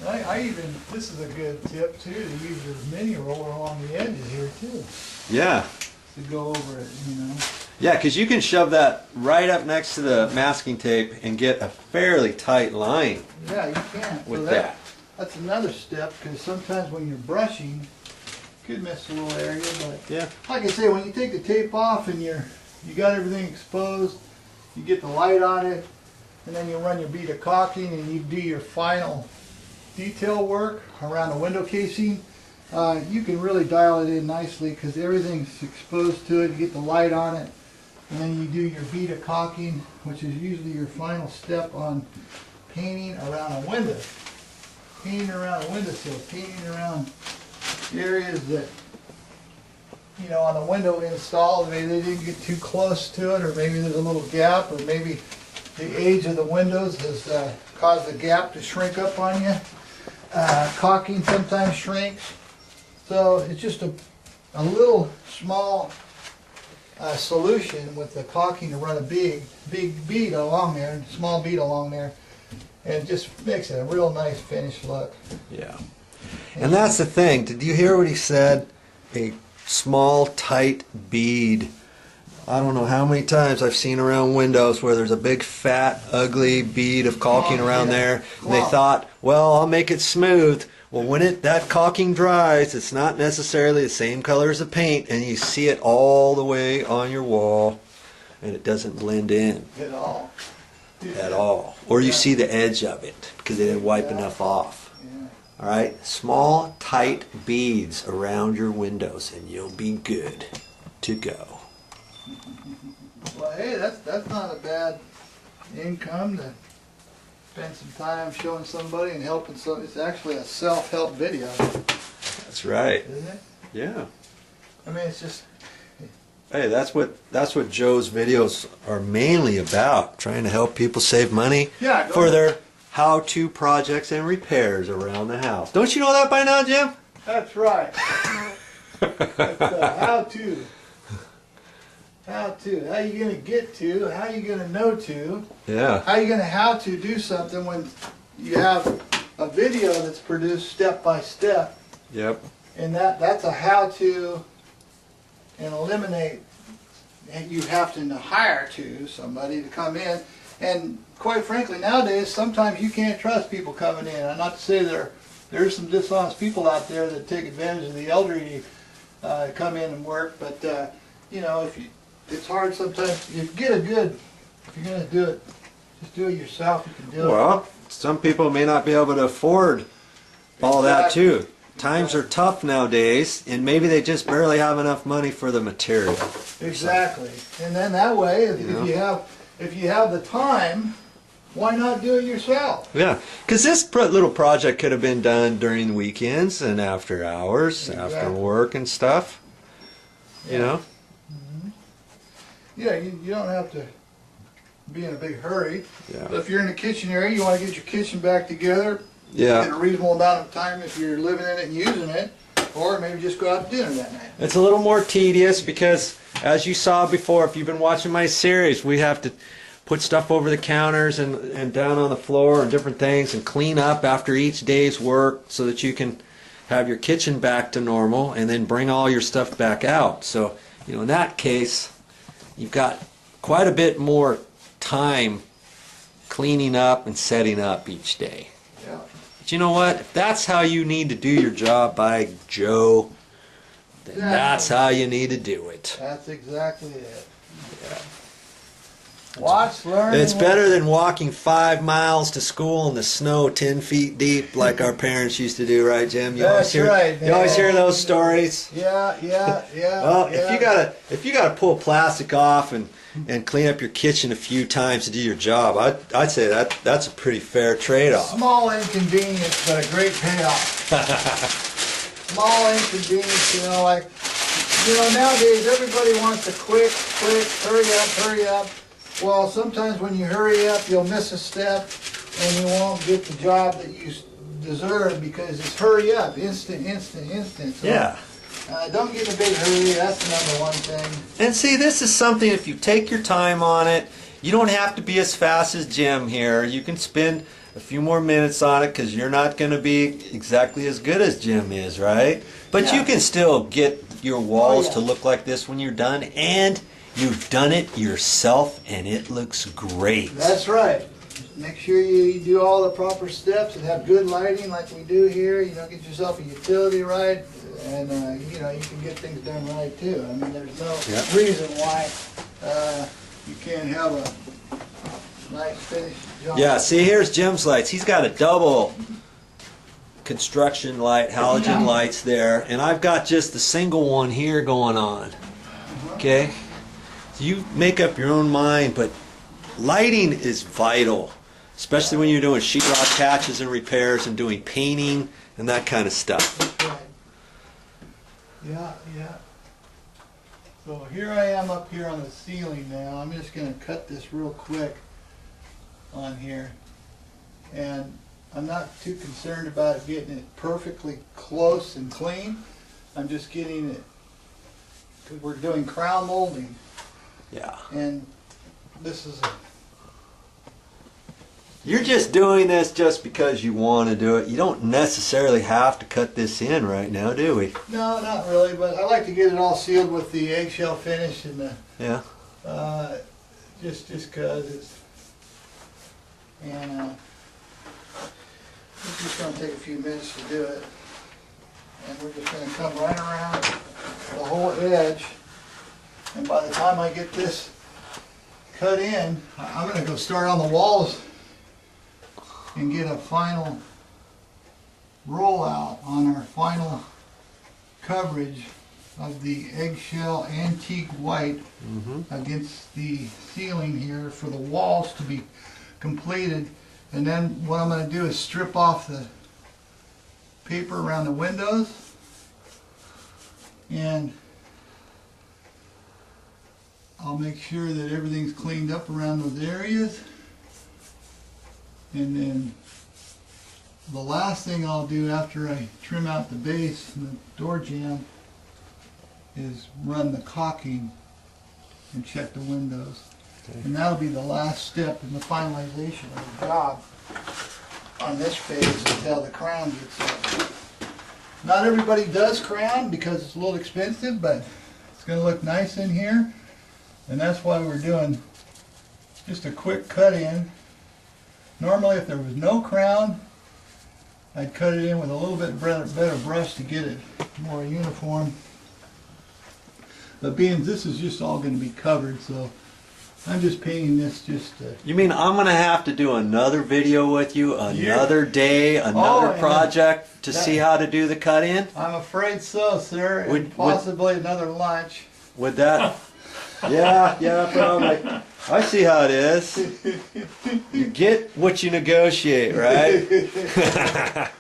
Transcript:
I even, this is a good tip too, to use your mini roller along the edges here too. Yeah. To go over it, you know. Yeah, because you can shove that right up next to the masking tape and get a fairly tight line. Yeah, you can. With so that. That's another step, because sometimes when you're brushing, you could miss a little area, but yeah, like I say, when you take the tape off and you got everything exposed, you get the light on it, and then you run your bead of caulking and you do your final detail work around the window casing. You can really dial it in nicely because everything's exposed to it. You get the light on it, and then you do your bead of caulking, which is usually your final step on painting around a window. Painting around a windowsill, painting around areas that, you know, on the window install, maybe they didn't get too close to it, or maybe there's a little gap, or maybe the age of the windows has caused the gap to shrink up on you. Caulking sometimes shrinks. So it's just a little small solution with the caulking to run a big bead along there, small bead along there, and it just makes it a real nice finished look. Yeah. And that's the thing. Did you hear what he said? A small, tight bead. I don't know how many times I've seen around windows where there's a big, fat, ugly bead of caulking around there, and they thought, well, I'll make it smooth. Well, when that caulking dries, it's not necessarily the same color as the paint, and you see it all the way on your wall, and it doesn't blend in At all. at all. Or you see the edge of it because they didn't wipe enough off. Yeah. All right, small, tight beads around your windows, and you'll be good to go. Well, hey, that's not a bad income to spend some time showing somebody and helping. So it's actually a self-help video, That's right. isn't it? Yeah. I mean, it's just. Hey, that's what Joe's videos are mainly about, trying to help people save money Yeah, go for ahead. their how-to projects and repairs around the house. Don't you know that by now, Jim? That's right. That's how-to. How-to. How you gonna get to? How you gonna know to? Yeah. How you gonna how to do something when you have a video that's produced step by step, Yep. and that's a how-to, and eliminate. And you have to hire somebody to come in, and quite frankly, nowadays sometimes you can't trust people coming in. I'm not to say there's some dishonest people out there that take advantage of the elderly come in and work, but you know, it's hard sometimes. If you're gonna do it, just do it yourself. You can do it. Well, some people may not be able to afford all that Exactly. too. Times are tough nowadays, and maybe they just barely have enough money for the material. Exactly. And then that way, if you have the time, why not do it yourself? Yeah, because this little project could have been done during the weekends and after hours, after Exactly. work and stuff. You know? Yeah, you don't have to be in a big hurry. Yeah. But if you're in the kitchen area, you want to get your kitchen back together. Yeah. In a reasonable amount of time if you're living in it and using it, or maybe just go out to dinner that night. It's a little more tedious because, as you saw before, if you've been watching my series, we have to put stuff over the counters and down on the floor and different things and clean up after each day's work so that you can have your kitchen back to normal and then bring all your stuff back out. So, you know, in that case, you've got quite a bit more time cleaning up and setting up each day. Yeah. But you know what? If that's how you need to do your job, by Joe, then that's how you need to do it. That's exactly it. Watch, learn. It's and better than walking 5 miles to school in the snow 10 feet deep like our parents used to do, right, Jim? That's right, You always hear man. those stories. Yeah. Well, yeah. if you gotta pull plastic off and clean up your kitchen a few times to do your job, I'd say that's a pretty fair trade-off. Small inconvenience, but a great payoff. Small inconvenience, you know, like, you know, nowadays everybody wants to quick, hurry up. Well, sometimes when you hurry up, you'll miss a step and you won't get the job that you deserve because it's hurry up, instant. So, Yeah. don't get in a big hurry, that's the number one thing. And see, this is something, if you take your time on it, you don't have to be as fast as Jim here. You can spend a few more minutes on it because you're not going to be exactly as good as Jim is, right? But Yeah. you can still get your walls yeah. to look like this when you're done, and you've done it yourself, and it looks great. That's right. Make sure you do all the proper steps and have good lighting like we do here. You know, get yourself a utility right, and you know, you can get things done right too. I mean, there's no Yep. reason why you can't have a nice finished job. Yeah, see, here's Jim's lights. He's got a double construction light, halogen lights there, and I've got just the single one here going on. Okay? So you make up your own mind, but lighting is vital, especially when you're doing sheetrock patches and repairs and doing painting and that kind of stuff. That's right. Yeah, yeah. So here I am up here on the ceiling now. I'm just going to cut this real quick on here. And I'm not too concerned about it getting it perfectly close and clean. I'm just getting it, because we're doing crown molding. Yeah. And this is You're just doing this just because you want to do it. You don't necessarily have to cut this in right now, do we? no, not really, but I like to get it all sealed with the eggshell finish and the Yeah. just because it's, and it's just going to take a few minutes to do it, and we're just going to come right around the whole edge, and by the time I get this cut in, I'm going to go start on the walls and get a final rollout on our final coverage of the eggshell antique white against the ceiling here for the walls to be completed. And then what I'm going to do is strip off the paper around the windows, and I'll make sure that everything's cleaned up around those areas. And then the last thing I'll do after I trim out the base and the door jamb is run the caulking and check the windows. Okay. And that'll be the last step in the finalization of the job on this phase until the crown gets up. Not everybody does crown because it's a little expensive, but it's going to look nice in here. And that's why we're doing just a quick cut in. Normally if there was no crown, I'd cut it in with a little bit better brush to get it more uniform. But being this is just all going to be covered, so I'm just painting this just to... You mean I'm going to have to do another video with you, another day, another and project to see how to do the cut in? I'm afraid so, sir, and Would- possibly another lunch. Would that? Yeah, probably. I see how it is. You get what you negotiate, right?